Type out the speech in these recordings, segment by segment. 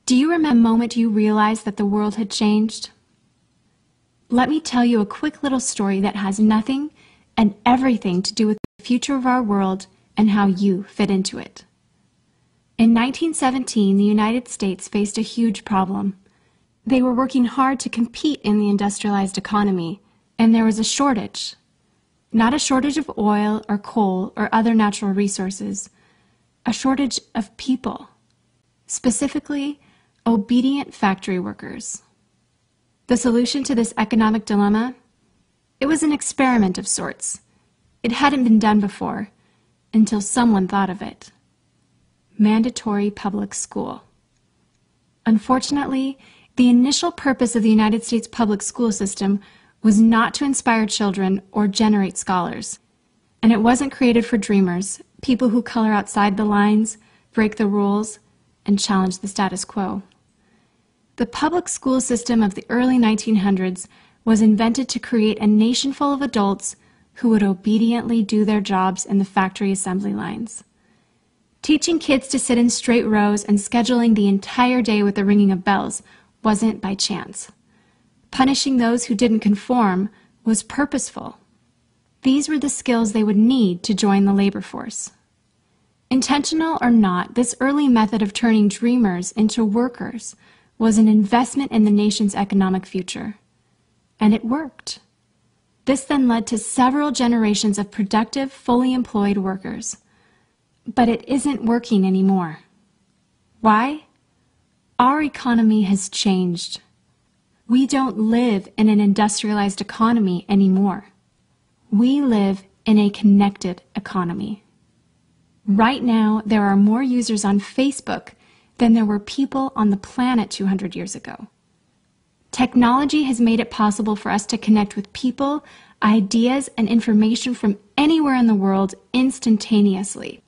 Do you remember the moment you realized that the world had changed? Let me tell you a quick little story that has nothing and everything to do with the future of our world and how you fit into it. In 1917, the United States faced a huge problem. They were working hard to compete in the industrialized economy, and there was a shortage. Not a shortage of oil or coal or other natural resources, a shortage of people, specifically obedient factory workers. The solution to this economic dilemma? It was an experiment of sorts. It hadn't been done before, until someone thought of it. Mandatory public school. Unfortunately, the initial purpose of the United States public school system was not to inspire children or generate scholars. And it wasn't created for dreamers, people who color outside the lines, break the rules, and challenge the status quo. The public school system of the early 1900s was invented to create a nation full of adults who would obediently do their jobs in the factory assembly lines. Teaching kids to sit in straight rows and scheduling the entire day with the ringing of bells wasn't by chance. Punishing those who didn't conform was purposeful. These were the skills they would need to join the labor force. Intentional or not, this early method of turning dreamers into workers was an investment in the nation's economic future. And it worked. This then led to several generations of productive, fully employed workers. But it isn't working anymore. Why? Our economy has changed. We don't live in an industrialized economy anymore. We live in a connected economy. Right now, there are more users on Facebook than there were people on the planet 200 years ago. Technology has made it possible for us to connect with people, ideas, and information from anywhere in the world instantaneously.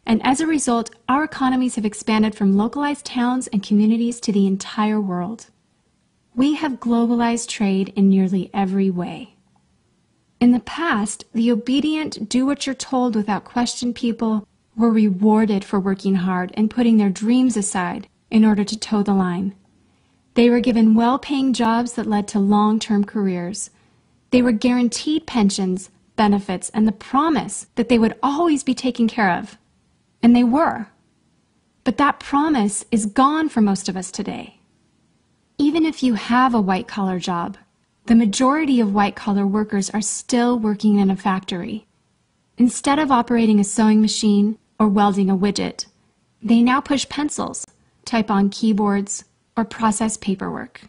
And as a result, our economies have expanded from localized towns and communities to the entire world. We have globalized trade in nearly every way. In the past, the obedient, do-what-you're-told without question people were rewarded for working hard and putting their dreams aside in order to toe the line. They were given well-paying jobs that led to long-term careers. They were guaranteed pensions, benefits, and the promise that they would always be taken care of. And they were. But that promise is gone for most of us today. Even if you have a white-collar job, the majority of white-collar workers are still working in a factory. Instead of operating a sewing machine or welding a widget, they now push pencils, type on keyboards, or process paperwork.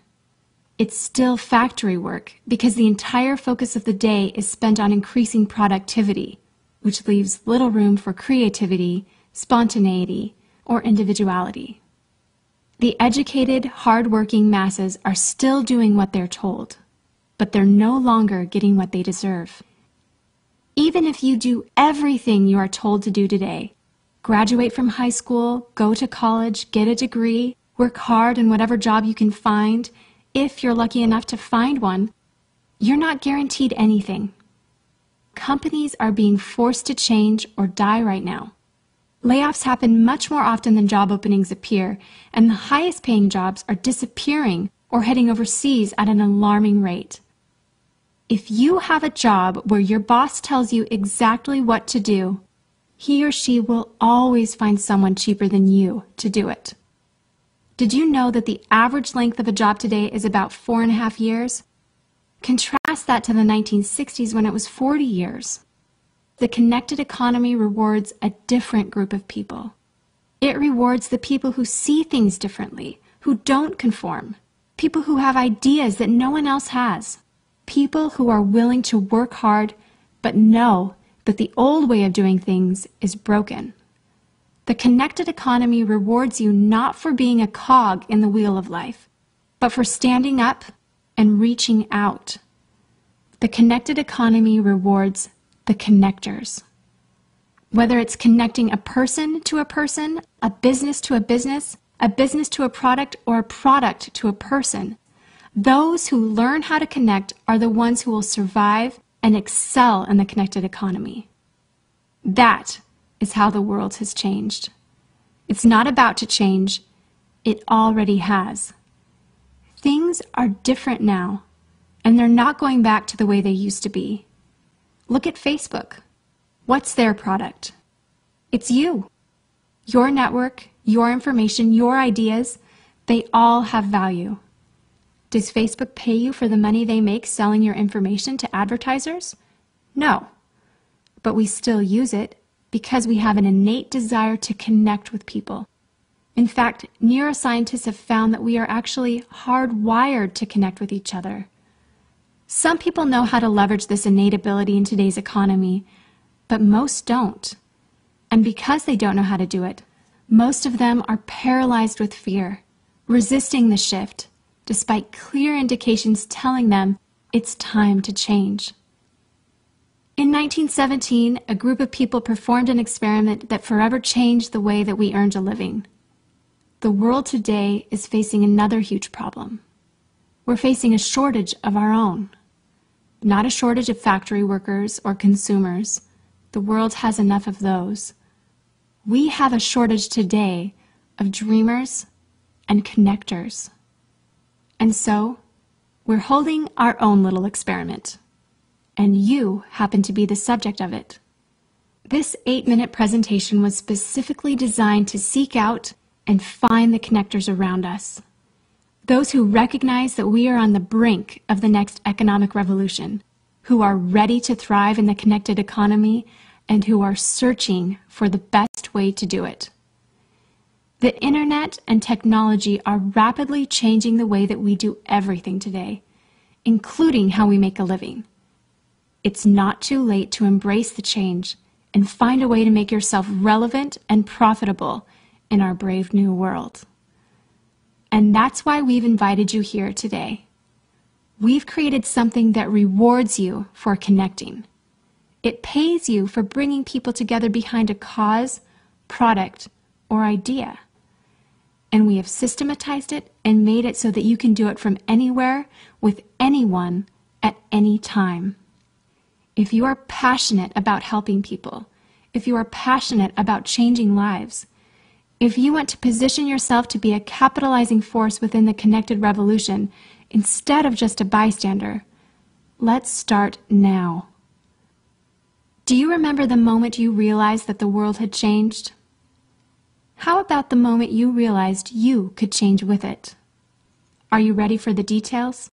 It's still factory work because the entire focus of the day is spent on increasing productivity, which leaves little room for creativity, spontaneity, or individuality. The educated, hard-working masses are still doing what they're told, but they're no longer getting what they deserve. Even if you do everything you are told to do today, graduate from high school, go to college, get a degree, work hard in whatever job you can find, if you're lucky enough to find one, you're not guaranteed anything. Companies are being forced to change or die right now. Layoffs happen much more often than job openings appear, and the highest paying jobs are disappearing or heading overseas at an alarming rate. If you have a job where your boss tells you exactly what to do, he or she will always find someone cheaper than you to do it. Did you know that the average length of a job today is about 4.5 years? Contrast that to the 1960s when it was 40 years. The connected economy rewards a different group of people. It rewards the people who see things differently, who don't conform, people who have ideas that no one else has, people who are willing to work hard but know that the old way of doing things is broken. The connected economy rewards you not for being a cog in the wheel of life, but for standing up and reaching out. The connected economy rewards the connectors. Whether it's connecting a person to a person, a business to a business to a product, or a product to a person, those who learn how to connect are the ones who will survive and excel in the connected economy. That is how the world has changed. It's not about to change. It already has. Things are different now, and they're not going back to the way they used to be. Look at Facebook. What's their product? It's you. Your network, your information, your ideas, they all have value. Does Facebook pay you for the money they make selling your information to advertisers? No. But we still use it because we have an innate desire to connect with people. In fact, neuroscientists have found that we are actually hardwired to connect with each other. Some people know how to leverage this innate ability in today's economy, but most don't. And because they don't know how to do it, most of them are paralyzed with fear, resisting the shift, despite clear indications telling them it's time to change. In 1917, a group of people performed an experiment that forever changed the way that we earned a living. The world today is facing another huge problem. We're facing a shortage of our own. Not a shortage of factory workers or consumers. The world has enough of those. We have a shortage today of dreamers and connectors. And so, we're holding our own little experiment. And you happen to be the subject of it. This 8-minute presentation was specifically designed to seek out and find the connectors around us. Those who recognize that we are on the brink of the next economic revolution, who are ready to thrive in the connected economy, and who are searching for the best way to do it. The internet and technology are rapidly changing the way that we do everything today, including how we make a living. It's not too late to embrace the change and find a way to make yourself relevant and profitable in our brave new world. And that's why we've invited you here today. We've created something that rewards you for connecting. It pays you for bringing people together behind a cause, product, or idea. And we have systematized it and made it so that you can do it from anywhere, with anyone, at any time. If you are passionate about helping people, if you are passionate about changing lives, if you want to position yourself to be a capitalizing force within the connected revolution instead of just a bystander, let's start now. Do you remember the moment you realized that the world had changed? How about the moment you realized you could change with it? Are you ready for the details?